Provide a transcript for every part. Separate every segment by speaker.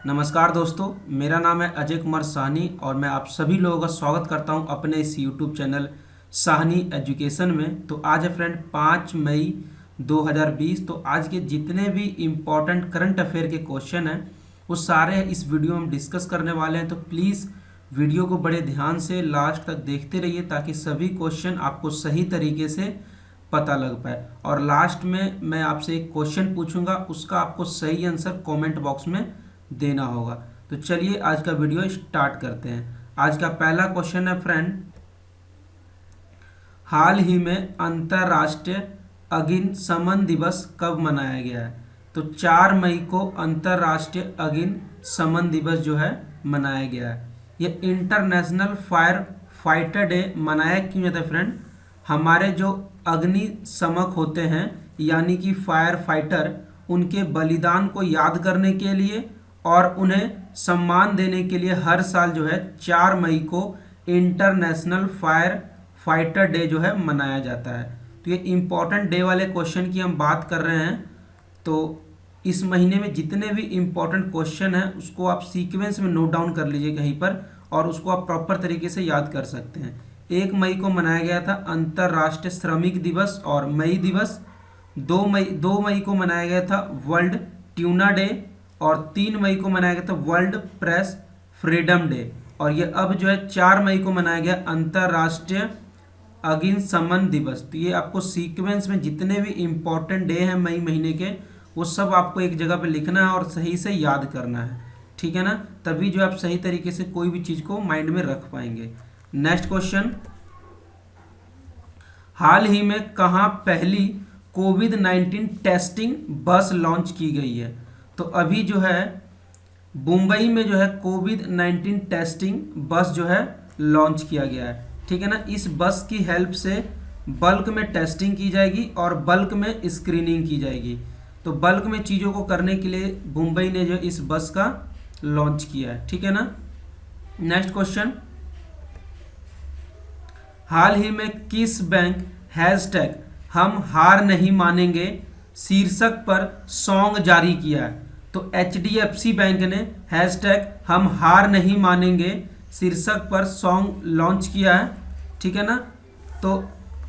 Speaker 1: नमस्कार दोस्तों, मेरा नाम है अजय कुमार साहनी और मैं आप सभी लोगों का स्वागत करता हूं अपने इस यूट्यूब चैनल साहनी एजुकेशन में। तो आज है फ्रेंड 5 मई 2020। तो आज के जितने भी इम्पोर्टेंट करंट अफेयर के क्वेश्चन हैं वो सारे इस वीडियो में डिस्कस करने वाले हैं। तो प्लीज़ वीडियो को बड़े ध्यान से लास्ट तक देखते रहिए ताकि सभी क्वेश्चन आपको सही तरीके से पता लग पाए। और लास्ट में मैं आपसे एक क्वेश्चन पूछूंगा, उसका आपको सही आंसर कमेंट बॉक्स में देना होगा। तो चलिए आज का वीडियो स्टार्ट करते हैं। आज का पहला क्वेश्चन है फ्रेंड, हाल ही में अंतर्राष्ट्रीय अग्निशमन दिवस कब मनाया गया है? तो 4 मई को अंतर्राष्ट्रीय अग्निशमन दिवस जो है मनाया गया है। ये इंटरनेशनल फायर फाइटर डे मनाया क्यों जाता है फ्रेंड? हमारे जो अग्निशमक होते हैं यानी कि फायर फाइटर, उनके बलिदान को याद करने के लिए और उन्हें सम्मान देने के लिए हर साल जो है 4 मई को इंटरनेशनल फायर फाइटर डे जो है मनाया जाता है। तो ये इम्पोर्टेंट डे वाले क्वेश्चन की हम बात कर रहे हैं। तो इस महीने में जितने भी इम्पोर्टेंट क्वेश्चन हैं उसको आप सीक्वेंस में नोट डाउन कर लीजिए कहीं पर, और उसको आप प्रॉपर तरीके से याद कर सकते हैं। 1 मई को मनाया गया था अंतर्राष्ट्रीय श्रमिक दिवस और मई दिवस। 2 मई को मनाया गया था वर्ल्ड ट्यूना डे, और 3 मई को मनाया गया था वर्ल्ड प्रेस फ्रीडम डे। और ये अब जो है 4 मई को मनाया गया अंतर्राष्ट्रीय अग्निशमन दिवस। तो ये आपको सीक्वेंस में जितने भी इम्पोर्टेंट डे हैं मई महीने के, वो सब आपको एक जगह पे लिखना है और सही से याद करना है, ठीक है ना? तभी जो आप सही तरीके से कोई भी चीज़ को माइंड में रख पाएंगे। नेक्स्ट क्वेश्चन, हाल ही में कहाँ पहली कोविड-19 टेस्टिंग बस लॉन्च की गई है? तो अभी जो है मुंबई में जो है कोविड-19 टेस्टिंग बस जो है लॉन्च किया गया है, ठीक है ना? इस बस की हेल्प से बल्क में टेस्टिंग की जाएगी और बल्क में स्क्रीनिंग की जाएगी। तो बल्क में चीज़ों को करने के लिए मुंबई ने जो इस बस का लॉन्च किया है, ठीक है ना? नेक्स्ट क्वेश्चन, हाल ही में किस बैंक हैशटैग हम हार नहीं मानेंगे शीर्षक पर सॉन्ग जारी किया है? तो HDFC बैंक ने हैशटैग हम हार नहीं मानेंगे शीर्षक पर सॉन्ग लॉन्च किया है, ठीक है ना? तो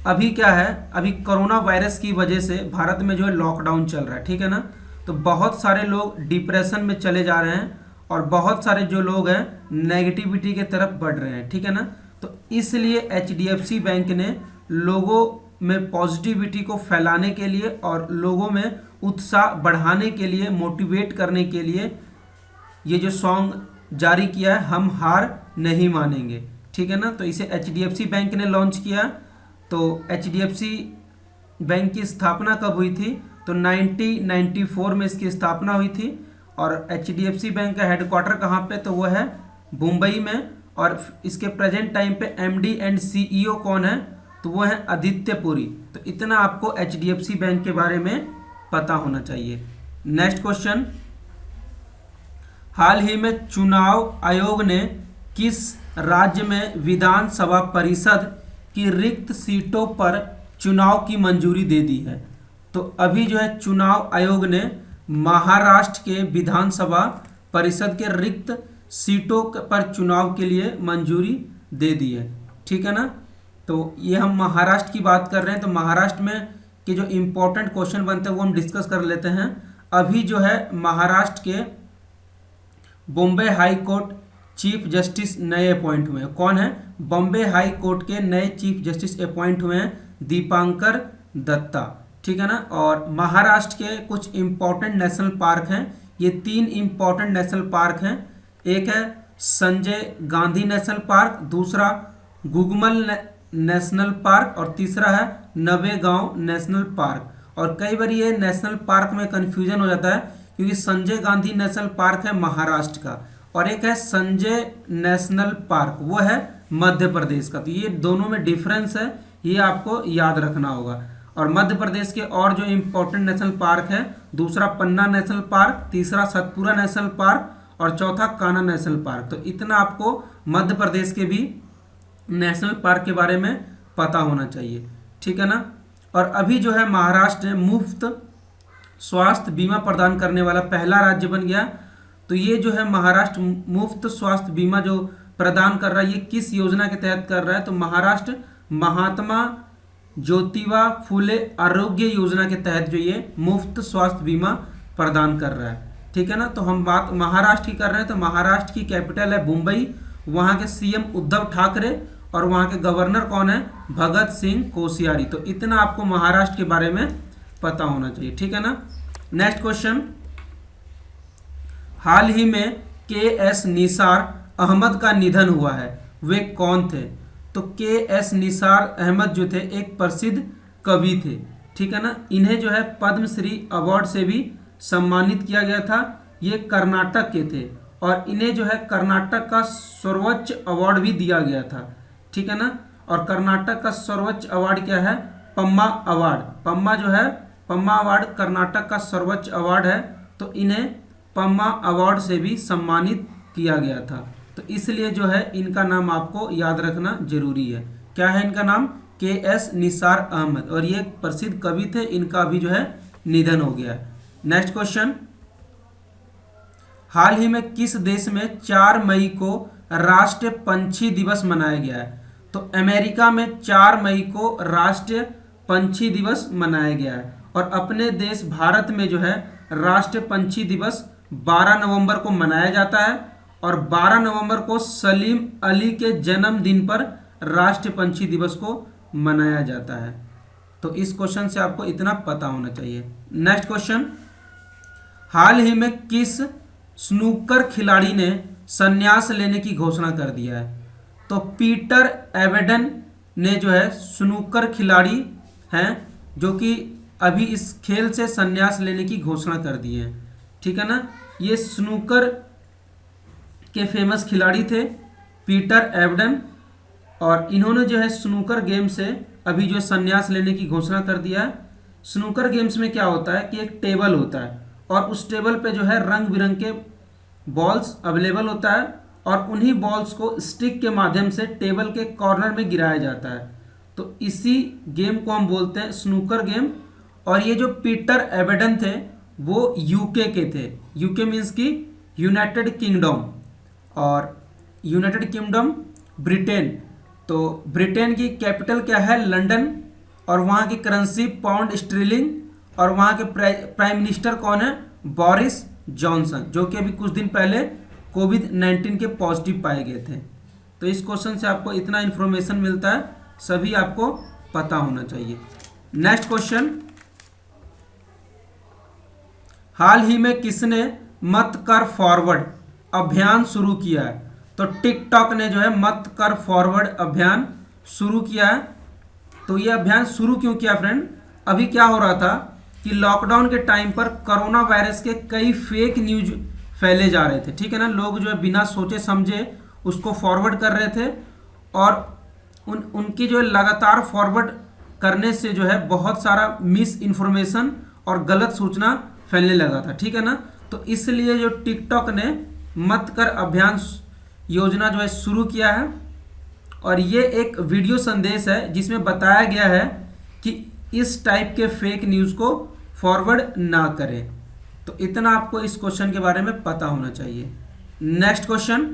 Speaker 1: अभी क्या है, अभी कोरोना वायरस की वजह से भारत में जो है लॉकडाउन चल रहा है, ठीक है ना? तो बहुत सारे लोग डिप्रेशन में चले जा रहे हैं और बहुत सारे जो लोग हैं नेगेटिविटी के तरफ बढ़ रहे हैं, ठीक है ना? तो इसलिए HDFC बैंक ने लोगों में पॉजिटिविटी को फैलाने के लिए और लोगों में उत्साह बढ़ाने के लिए, मोटिवेट करने के लिए ये जो सॉन्ग जारी किया है, हम हार नहीं मानेंगे, ठीक है ना? तो इसे HDFC बैंक ने लॉन्च किया। तो HDFC बैंक की स्थापना कब हुई थी? तो 1994 में इसकी स्थापना हुई थी। और HDFC बैंक का हेडक्वार्टर कहाँ पे? तो वो है मुंबई में। और इसके प्रेजेंट टाइम पे MD एंड CEO कौन है? तो वो है आदित्य पुरी। तो इतना आपको HDFC बैंक के बारे में पता होना चाहिए। नेक्स्ट क्वेश्चन, हाल ही में चुनाव आयोग ने किस राज्य में विधानसभा परिषद की रिक्त सीटों पर चुनाव की मंजूरी दे दी है? तो अभी जो है चुनाव आयोग ने महाराष्ट्र के विधानसभा परिषद के रिक्त सीटों पर चुनाव के लिए मंजूरी दे दी है, ठीक है ना? तो ये हम महाराष्ट्र की बात कर रहे हैं। तो महाराष्ट्र में के जो इम्पोर्टेंट क्वेश्चन बनते हैं वो हम डिस्कस कर लेते हैं। अभी जो है महाराष्ट्र के Bombay high court chief justice नए अपॉइंट हुए हैं। कौन है? बॉम्बे हाई कोर्ट के नए चीफ जस्टिस अपॉइंट हुए हैं दीपांकर दत्ता, ठीक है ना? और महाराष्ट्र के कुछ इम्पोर्टेंट नेशनल पार्क हैं। ये 3 इम्पोर्टेंट नेशनल पार्क हैं। एक है संजय गांधी नेशनल पार्क, दूसरा गुगमल नेशनल पार्क और तीसरा है नवेगांव नेशनल पार्क। और कई बार ये नेशनल पार्क में कंफ्यूजन हो जाता है क्योंकि संजय गांधी नेशनल पार्क है महाराष्ट्र का और एक है संजय नेशनल पार्क, वो है मध्य प्रदेश का। तो ये दोनों में डिफरेंस है, ये आपको याद रखना होगा। और मध्य प्रदेश के और जो इम्पोर्टेंट नेशनल पार्क है, दूसरा पन्ना नेशनल पार्क, तीसरा सतपुरा नेशनल पार्क और चौथा कान्हा नेशनल पार्क। तो इतना आपको मध्य प्रदेश के भी नेशनल पार्क के बारे में पता होना चाहिए, ठीक है ना? और अभी जो है महाराष्ट्र मुफ्त स्वास्थ्य बीमा प्रदान करने वाला पहला राज्य बन गया। तो ये जो है महाराष्ट्र मुफ्त स्वास्थ्य बीमा जो प्रदान कर रहा है, ये किस योजना के तहत कर रहा है? तो महाराष्ट्र महात्मा ज्योतिबा फुले आरोग्य योजना के तहत जो ये मुफ्त स्वास्थ्य बीमा प्रदान कर रहा है। ठीक है ना। तो हम बात महाराष्ट्र की कर रहे हैं, तो महाराष्ट्र की कैपिटल है मुंबई, वहाँ के सीएम उद्धव ठाकरे और वहाँ के गवर्नर कौन है? भगत सिंह कोश्यारी। तो इतना आपको महाराष्ट्र के बारे में पता होना चाहिए। ठीक है ना। नेक्स्ट क्वेश्चन, हाल ही में के.एस. निसार अहमद का निधन हुआ है, वे कौन थे? तो के.एस. निसार अहमद जो थे एक प्रसिद्ध कवि थे। ठीक है ना। इन्हें जो है पद्मश्री अवार्ड से भी सम्मानित किया गया था। ये कर्नाटक के थे और इन्हें जो है कर्नाटक का सर्वोच्च अवार्ड भी दिया गया था। ठीक है ना। और कर्नाटक का सर्वोच्च अवार्ड क्या है? पम्मा अवार्ड। पम्मा जो है, पम्मा अवार्ड कर्नाटक का सर्वोच्च अवार्ड है, तो इन्हें पम्मा अवार्ड से भी सम्मानित किया गया था। तो इसलिए जो है इनका नाम आपको याद रखना जरूरी है। क्या है इनका नाम? के.एस. निसार अहमद, और ये एक प्रसिद्ध कवि थे, इनका भी जो है निधन हो गया है। नेक्स्ट क्वेश्चन, हाल ही में किस देश में 4 मई को राष्ट्रीय पंछी दिवस मनाया गया है? तो अमेरिका में 4 मई को राष्ट्रीय पंछी दिवस मनाया गया है। और अपने देश भारत में जो है राष्ट्रीय पंछी दिवस 12 नवंबर को मनाया जाता है, और 12 नवंबर को सलीम अली के जन्मदिन पर राष्ट्रीय पंछी दिवस को मनाया जाता है। तो इस क्वेश्चन से आपको इतना पता होना चाहिए। नेक्स्ट क्वेश्चन, हाल ही में किस स्नूकर खिलाड़ी ने संन्यास लेने की घोषणा कर दिया है? तो पीटर एवेडन ने जो है स्नूकर खिलाड़ी हैं जो कि अभी इस खेल से संन्यास लेने की घोषणा कर दी है। ठीक है ना। ये स्नूकर के फेमस खिलाड़ी थे पीटर एवेडन, और इन्होंने जो है स्नूकर गेम से अभी जो संन्यास लेने की घोषणा कर दिया है। स्नूकर गेम्स में क्या होता है कि एक टेबल होता है और उस टेबल पे जो है रंग बिरंग के बॉल्स अवेलेबल होता है, और उन्हीं बॉल्स को स्टिक के माध्यम से टेबल के कॉर्नर में गिराया जाता है। तो इसी गेम को हम बोलते हैं स्नूकर गेम। और ये जो पीटर एवेडन थे वो यूके के थे। यूके मीन्स की यूनाइटेड किंगडम, और यूनाइटेड किंगडम ब्रिटेन। तो ब्रिटेन की कैपिटल क्या है? लंदन, और वहाँ की करेंसी पाउंड स्टर्लिंग, और वहाँ के प्राइम मिनिस्टर कौन है? बोरिस जॉनसन, जो कि अभी कुछ दिन पहले कोविड-19 के पॉजिटिव पाए गए थे। तो इस क्वेश्चन से आपको इतना इन्फॉर्मेशन मिलता है, सभी आपको पता होना चाहिए। नेक्स्ट क्वेश्चन, हाल ही में किसने मत कर फॉरवर्ड अभियान शुरू किया है? तो टिकटॉक ने जो है मत कर फॉरवर्ड अभियान शुरू किया है। तो ये अभियान शुरू क्यों किया फ्रेंड? अभी क्या हो रहा था कि लॉकडाउन के टाइम पर कोरोना वायरस के कई फेक न्यूज फैले जा रहे थे। ठीक है ना। लोग जो है बिना सोचे समझे उसको फॉरवर्ड कर रहे थे, और उनकी जो है लगातार फॉरवर्ड करने से जो है बहुत सारा मिस इन्फॉर्मेशन और गलत सूचना फैलने लगा था। ठीक है ना। तो इसलिए जो टिकटॉक ने मत कर अभियान योजना जो है शुरू किया है, और ये एक वीडियो संदेश है जिसमें बताया गया है कि इस टाइप के फेक न्यूज़ को फॉरवर्ड ना करें। तो इतना आपको इस क्वेश्चन के बारे में पता होना चाहिए। नेक्स्ट क्वेश्चन,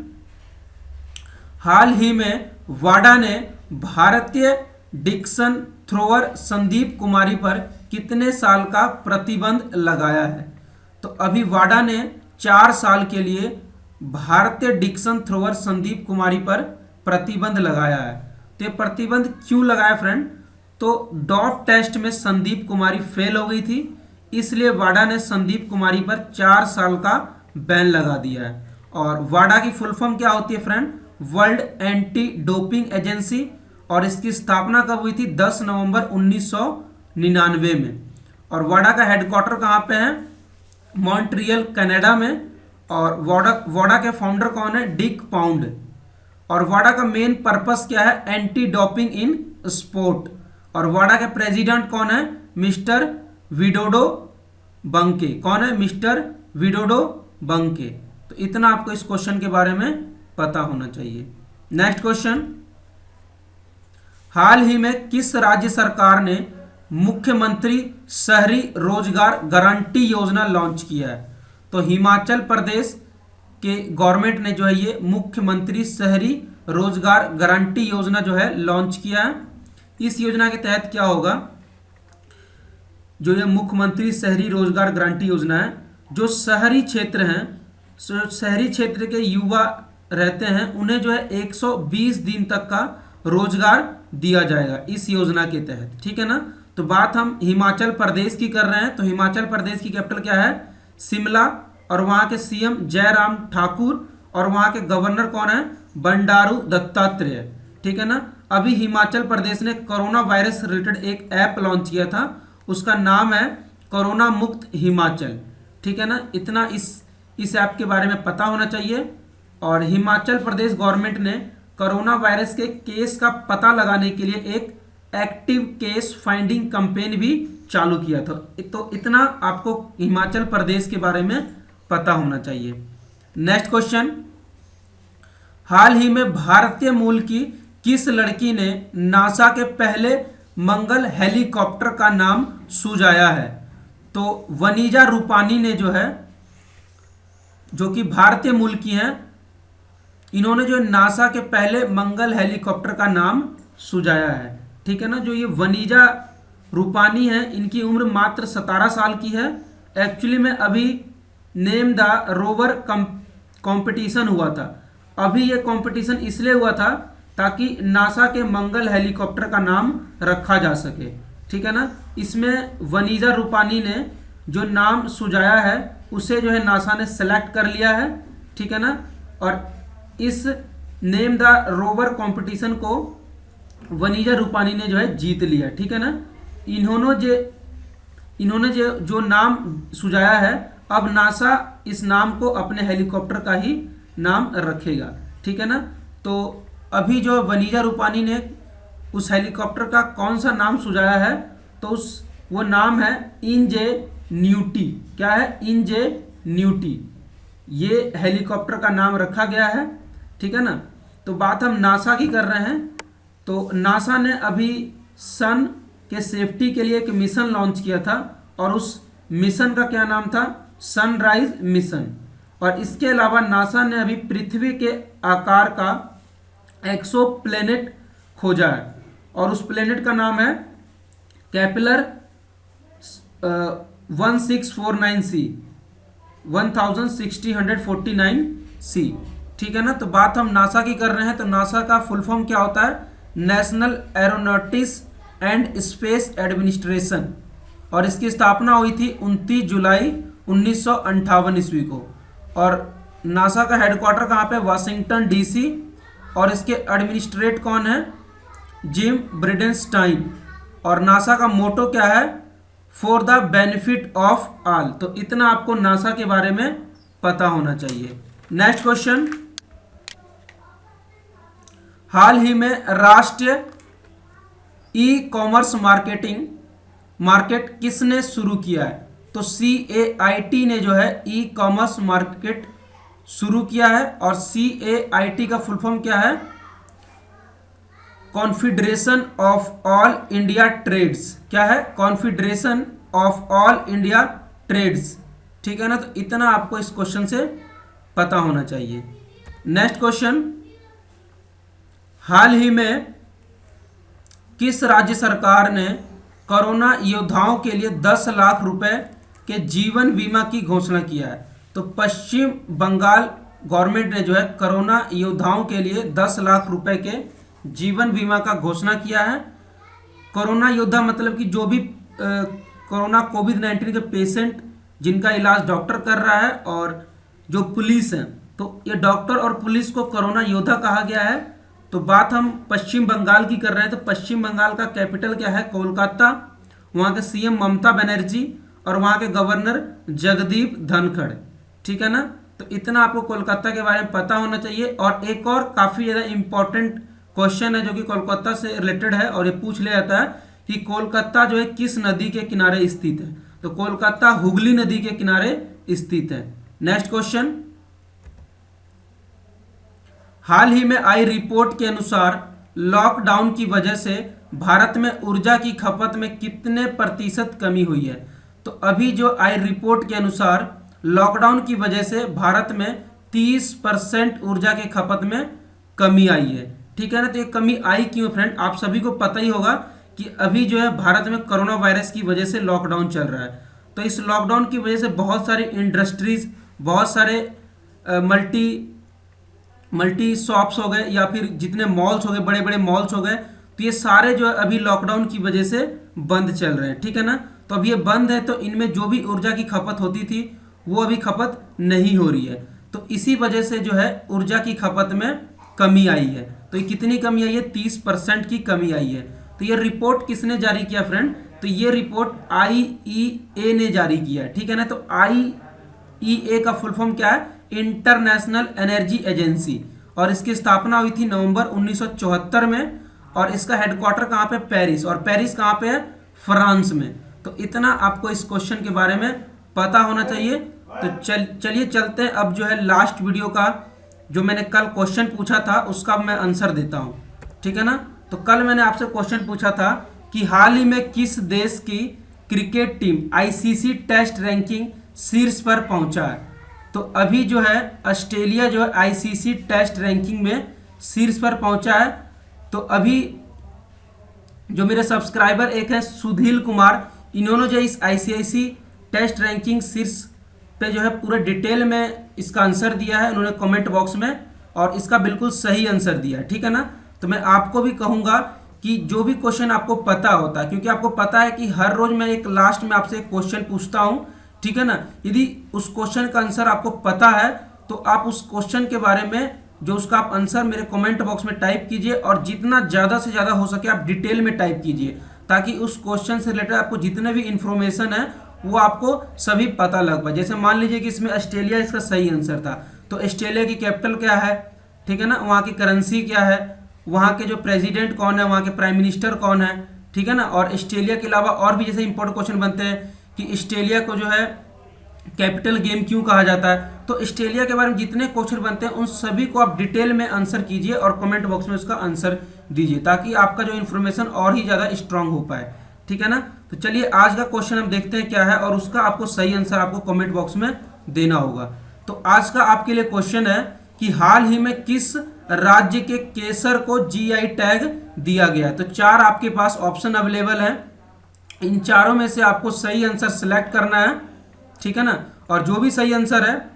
Speaker 1: हाल ही में वाडा ने भारतीय डिक्सन थ्रोअर संदीप कुमारी पर कितने साल का प्रतिबंध लगाया है? तो अभी वाडा ने 4 साल के लिए भारतीय डिक्सन थ्रोअर संदीप कुमारी पर प्रतिबंध लगाया है। तो ये प्रतिबंध क्यों लगाया फ्रेंड? तो डॉप टेस्ट में संदीप कुमारी फेल हो गई थी, इसलिए वाडा ने संदीप कुमारी पर 4 साल का बैन लगा दिया है। और वाडा की फुल फॉर्म क्या होती है friend? World anti doping agency, और इसकी स्थापना कब हुई थी? 10 नवंबर 1999 में। और वाडा का हेडक्वार्टर कहाँ पे है? मॉन्ट्रियल कनाडा में। और वाडा के फाउंडर कौन है? Dick Pound. और वाडा का मेन पर्पस क्या है? Anti doping in sport. और वाडा के प्रेसिडेंट कौन है? Mister Widodo Banka. कौन है? Mister Widodo Banka. तो इतना आपको इस क्वेश्चन के बारे में पता होना चाहिए। नेक्स्ट क्वेश्चन, हाल ही में किस राज्य सरकार ने मुख्यमंत्री शहरी रोजगार गारंटी योजना लॉन्च किया है? तो हिमाचल प्रदेश, कि गवर्नमेंट ने जो है ये मुख्यमंत्री शहरी रोजगार गारंटी योजना जो है लॉन्च किया है। इस योजना के तहत क्या होगा, जो ये मुख्यमंत्री शहरी रोजगार गारंटी योजना है, जो शहरी क्षेत्र हैं, शहरी क्षेत्र के युवा रहते हैं, उन्हें जो है 120 दिन तक का रोजगार दिया जाएगा इस योजना के तहत, ठीक है ना। तो बात हम हिमाचल प्रदेश की कर रहे हैं, तो हिमाचल प्रदेश की कैपिटल क्या है, शिमला, और वहाँ के सीएम जयराम ठाकुर, और वहाँ के गवर्नर कौन है, बंडारू दत्तात्रेय, ठीक है ना। अभी हिमाचल प्रदेश ने कोरोना वायरस रिलेटेड एक ऐप लॉन्च किया था, उसका नाम है कोरोना मुक्त हिमाचल, ठीक है ना। इतना इस ऐप के बारे में पता होना चाहिए। और हिमाचल प्रदेश गवर्नमेंट ने कोरोना वायरस के केस का पता लगाने के लिए एक एक्टिव केस फाइंडिंग कैंपेन भी चालू किया था। तो इतना आपको हिमाचल प्रदेश के बारे में पता होना चाहिए। नेक्स्ट क्वेश्चन, हाल ही में भारतीय मूल की किस लड़की ने नासा के पहले मंगल हेलीकॉप्टर का नाम सुझाया है? तो वनीजा रूपानी ने जो है, जो कि भारतीय मूल की हैं, इन्होंने जो नासा के पहले मंगल हेलीकॉप्टर का नाम सुझाया है, ठीक है ना। जो ये वनीजा रूपानी है, इनकी उम्र मात्र 17 साल की है। एक्चुअली में अभी नेम द रोवर कंपटीशन हुआ था। अभी ये कंपटीशन इसलिए हुआ था ताकि नासा के मंगल हेलीकॉप्टर का नाम रखा जा सके, ठीक है ना। इसमें वनीजा रूपानी ने जो नाम सुझाया है उसे जो है नासा ने सेलेक्ट कर लिया है, ठीक है ना। और इस नेम द रोवर कंपटीशन को वनीजा रूपानी ने जो है जीत लिया, ठीक है ना। इन्होंने जो नाम सुझाया है, अब नासा इस नाम को अपने हेलीकॉप्टर का ही नाम रखेगा, ठीक है ना। तो अभी जो वनीजा रूपानी ने उस हेलीकॉप्टर का कौन सा नाम सुझाया है, तो वो नाम है इंजेन्यूटी। क्या है? इंजेन्यूटी, ये हेलीकॉप्टर का नाम रखा गया है, ठीक है ना। तो बात हम नासा की कर रहे हैं, तो नासा ने अभी सन के सेफ्टी के लिए एक मिशन लॉन्च किया था, और उस मिशन का क्या नाम था? Sunrise mission. और इसके अलावा नासा ने अभी पृथ्वी के आकार का एक्सो प्लेनेट खोजा है, और उस प्लेनेट का नाम है केपलर 1649c 1649c, ठीक है ना। तो बात हम नासा की कर रहे हैं, तो नासा का फुल फॉर्म क्या होता है? National aeronautics and space administration, और इसकी स्थापना हुई थी 29 जुलाई 1958 ईस्वी को। और नासा का हेडक्वार्टर कहाँ पे? वाशिंगटन डीसी, और इसके एडमिनिस्ट्रेट कौन है? Gym Bridenstine. और नासा का मोटो क्या है? For the benefit of all. तो इतना आपको नासा के बारे में पता होना चाहिए। नेक्स्ट क्वेश्चन, हाल ही में राष्ट्रीय ई कॉमर्स मार्केट किसने शुरू किया है? तो CAIT ने जो है ई कॉमर्स मार्केट शुरू किया है। और CAIT का फुल फॉर्म क्या है? Confederation of all India trades. क्या है? Confederation of all India trades, ठीक है ना। तो इतना आपको इस क्वेश्चन से पता होना चाहिए। नेक्स्ट क्वेश्चन, हाल ही में किस राज्य सरकार ने कोरोना योद्धाओं के लिए 10 लाख रुपए के जीवन बीमा की घोषणा किया है? तो पश्चिम बंगाल गवर्नमेंट ने जो है कोरोना योद्धाओं के लिए 10 लाख रुपए के जीवन बीमा का घोषणा किया है। कोरोना योद्धा मतलब कि जो भी कोरोना कोविड-19 के पेशेंट जिनका इलाज डॉक्टर कर रहा है, और जो पुलिस है, तो ये डॉक्टर और पुलिस को कोरोना योद्धा कहा गया है। तो बात हम पश्चिम बंगाल की कर रहे हैं, तो पश्चिम बंगाल का कैपिटल क्या है? कोलकाता। वहाँ के सीएम ममता बनर्जी, और वहाँ के गवर्नर जगदीप धनखड़, ठीक है ना। तो इतना आपको कोलकाता के बारे में पता होना चाहिए। और एक और काफ़ी ज़्यादा इम्पोर्टेंट क्वेश्चन है जो कि कोलकाता से रिलेटेड है, और ये पूछ लिया जाता है कि कोलकाता जो है किस नदी के किनारे स्थित है? तो कोलकाता हुगली नदी के किनारे स्थित है। नेक्स्ट क्वेश्चन, हाल ही में आई रिपोर्ट के अनुसार लॉकडाउन की वजह से भारत में ऊर्जा की खपत में कितने प्रतिशत कमी हुई है? तो अभी जो आई रिपोर्ट के अनुसार लॉकडाउन की वजह से भारत में 30% ऊर्जा के खपत में कमी आई है। ठीक है ना। तो ये कमी आई क्यों फ्रेंड, आप सभी को पता ही होगा कि अभी जो है भारत में कोरोना वायरस की वजह से लॉकडाउन चल रहा है। तो इस लॉकडाउन की वजह से बहुत सारी इंडस्ट्रीज, बहुत सारे मल्टी शॉप्स हो गए या फिर जितने मॉल्स हो गए, बड़े बड़े मॉल्स हो गए, तो ये सारे जो है अभी लॉकडाउन की वजह से बंद चल रहे हैं। ठीक है ना। तो अब ये बंद है तो इनमें जो भी ऊर्जा की खपत होती थी वो अभी खपत नहीं हो रही है। तो इसी वजह से जो है ऊर्जा की खपत में कमी आई है। तो ये कितनी कमी आई है, 30% की कमी आई है। तो ये रिपोर्ट किसने जारी किया फ्रेंड, तो ये रिपोर्ट IEA ने जारी किया है। ठीक है ना। तो IEA का फुल फॉर्म क्या है, इंटरनेशनल एनर्जी एजेंसी, और इसकी स्थापना हुई थी नवंबर 1974 में, और इसका हेडक्वार्टर कहाँ पे, पेरिस, और पेरिस कहाँ पे है, फ्रांस में। तो इतना आपको इस क्वेश्चन के बारे में पता होना चाहिए। तो चलिए चलते हैं अब जो है लास्ट वीडियो का, जो मैंने कल क्वेश्चन पूछा था उसका मैं आंसर देता हूँ। ठीक है ना। तो कल मैंने आपसे क्वेश्चन पूछा था कि हाल ही में किस देश की cricket team ICC test ranking शीर्ष पर पहुंचा है। तो अभी जो है ऑस्ट्रेलिया जो है ICC टेस्ट रैंकिंग में शीर्ष पर पहुंचा है। तो अभी जो मेरे सब्सक्राइबर एक है सुधील कुमार, इन्होंने जो इस ICC टेस्ट रैंकिंग शीर्ष पे जो है पूरा डिटेल में इसका आंसर दिया है उन्होंने कमेंट बॉक्स में, और इसका बिल्कुल सही आंसर दिया है। ठीक है ना। तो मैं आपको भी कहूँगा कि जो भी क्वेश्चन आपको पता होता है, क्योंकि आपको पता है कि हर रोज मैं एक लास्ट में आपसे एक क्वेश्चन पूछता हूँ। ठीक है ना। यदि उस क्वेश्चन का आंसर आपको पता है तो आप उस क्वेश्चन के बारे में जो उसका आप आंसर मेरे कमेंट बॉक्स में टाइप कीजिए, और जितना ज़्यादा से ज़्यादा हो सके आप डिटेल में टाइप कीजिए, ताकि उस क्वेश्चन से रिलेटेड आपको जितने भी इंफॉर्मेशन है वो आपको सभी पता लग पाए। जैसे मान लीजिए कि इसमें ऑस्ट्रेलिया इसका सही आंसर था, तो ऑस्ट्रेलिया की कैपिटल क्या है, ठीक है ना, वहाँ की करेंसी क्या है, वहाँ के जो प्रेसिडेंट कौन है, वहाँ के प्राइम मिनिस्टर कौन है। ठीक है ना। और ऑस्ट्रेलिया के अलावा और भी जैसे इंपॉर्टेंट क्वेश्चन बनते हैं कि ऑस्ट्रेलिया को जो है कैपिटल गेम क्यों कहा जाता है। तो ऑस्ट्रेलिया के बारे में जितने क्वेश्चन बनते हैं उन सभी को आप डिटेल में आंसर कीजिए और कमेंट बॉक्स में उसका आंसर दीजिए, ताकि आपका जो इन्फॉर्मेशन और ही ज़्यादा स्ट्रांग हो पाए। ठीक है ना। तो चलिए आज का क्वेश्चन हम देखते हैं क्या है, और उसका आपको सही आंसर आपको कमेंट बॉक्स में देना होगा। तो आज का आपके लिए क्वेश्चन है कि हाल ही में किस राज्य के केसर को GI टैग दिया गया। तो 4 आपके पास ऑप्शन अवेलेबल है, इन चारों में से आपको सही आंसर सेलेक्ट करना है। ठीक है ना। और जो भी सही आंसर है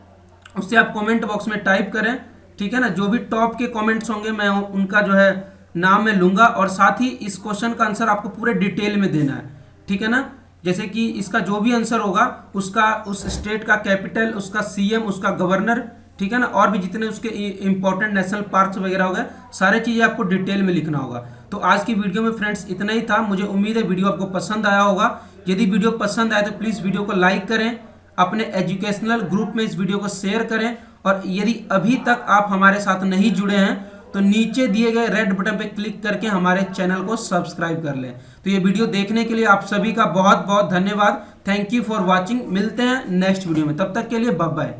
Speaker 1: उससे आप कमेंट बॉक्स में टाइप करें। ठीक है ना। जो भी टॉप के कमेंट्स होंगे मैं उनका जो है नाम मैं लूंगा, और साथ ही इस क्वेश्चन का आंसर आपको पूरे डिटेल में देना है। ठीक है ना। जैसे कि इसका जो भी आंसर होगा उसका उस स्टेट का कैपिटल, उसका CM, उसका गवर्नर, ठीक है ना, और भी जितने उसके इंपॉर्टेंट नेशनल पार्क्स वगैरह हो गए, सारे चीज़ें आपको डिटेल में लिखना होगा। तो आज की वीडियो में फ्रेंड्स इतना ही था। मुझे उम्मीद है वीडियो आपको पसंद आया होगा। यदि वीडियो पसंद आए तो प्लीज़ वीडियो को लाइक करें, अपने एजुकेशनल ग्रुप में इस वीडियो को शेयर करें, और यदि अभी तक आप हमारे साथ नहीं जुड़े हैं तो नीचे दिए गए रेड बटन पर क्लिक करके हमारे चैनल को सब्सक्राइब कर लें। तो ये वीडियो देखने के लिए आप सभी का बहुत बहुत धन्यवाद। Thank you for watching. मिलते हैं नेक्स्ट वीडियो में, तब तक के लिए बाय बाय।